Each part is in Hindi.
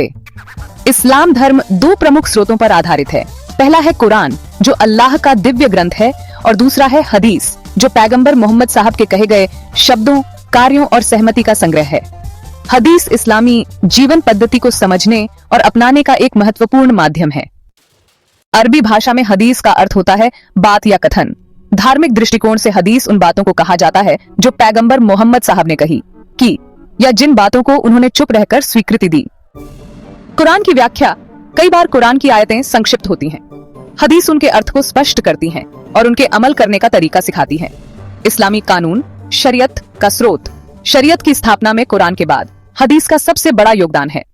इस्लाम धर्म दो प्रमुख स्रोतों पर आधारित है। पहला है कुरान, जो अल्लाह का दिव्य ग्रंथ है, और दूसरा है हदीस, जो पैगंबर मोहम्मद साहब के कहे गए शब्दों, कार्यों और सहमति का संग्रह है। हदीस इस्लामी जीवन पद्धति को समझने और अपनाने का एक महत्वपूर्ण माध्यम है। अरबी भाषा में हदीस का अर्थ होता है बात या कथन। धार्मिक दृष्टिकोण से हदीस उन बातों को कहा जाता है जो पैगंबर मोहम्मद साहब ने कही की या जिन बातों को उन्होंने चुप रहकर स्वीकृति दी। कुरान की व्याख्या, कई बार कुरान की आयतें संक्षिप्त होती हैं। हदीस उनके अर्थ को स्पष्ट करती हैं और उनके अमल करने का तरीका सिखाती हैं। इस्लामी कानून, शरीयत का स्रोत। शरीयत की स्थापना में कुरान के बाद हदीस का सबसे बड़ा योगदान है।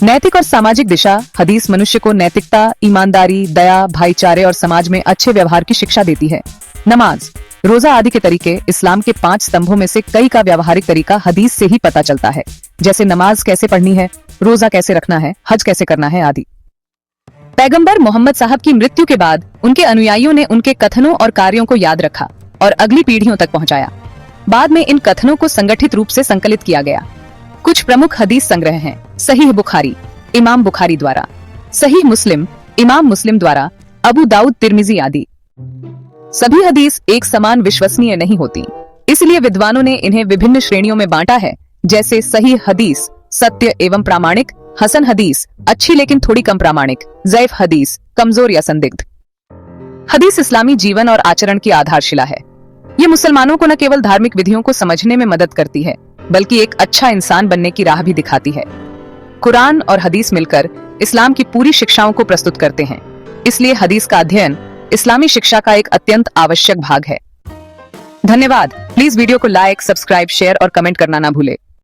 नैतिक और सामाजिक दिशा। हदीस मनुष्य को नैतिकता, ईमानदारी, दया, भाईचारे और समाज में अच्छे व्यवहार की शिक्षा देती है। नमाज, रोजा आदि के तरीके। इस्लाम के 5 स्तंभों में से कई का व्यावहारिक तरीका हदीस से ही पता चलता है, जैसे नमाज कैसे पढ़नी है, रोजा कैसे रखना है, हज कैसे करना है आदि। पैगंबर मोहम्मद साहब की मृत्यु के बाद उनके अनुयायियों ने उनके कथनों और कार्यों को याद रखा और अगली पीढ़ियों तक पहुंचाया। बाद में इन कथनों को संगठित रूप से संकलित किया गया। कुछ प्रमुख हदीस संग्रह हैं। सहीह बुखारी, इमाम बुखारी द्वारा। सहीह मुस्लिम, इमाम मुस्लिम द्वारा। अबू दाऊद, तिर्मिजी आदि। सभी हदीस एक समान विश्वसनीय नहीं होती, इसलिए विद्वानों ने इन्हें विभिन्न श्रेणियों में बांटा है, जैसे सहीह हदीस, सत्य एवं प्रामाणिक; हसन हदीस, अच्छी लेकिन थोड़ी कम प्रामाणिक; ज़ईफ हदीस, कमजोर या संदिग्ध। हदीस इस्लामी जीवन और आचरण की आधारशिला है। ये मुसलमानों को न केवल धार्मिक विधियों को समझने में मदद करती है, बल्कि एक अच्छा इंसान बनने की राह भी दिखाती है। कुरान और हदीस मिलकर इस्लाम की पूरी शिक्षाओं को प्रस्तुत करते हैं, इसलिए हदीस का अध्ययन इस्लामी शिक्षा का एक अत्यंत आवश्यक भाग है। धन्यवाद। प्लीज वीडियो को लाइक, सब्सक्राइब, शेयर और कमेंट करना ना भूले।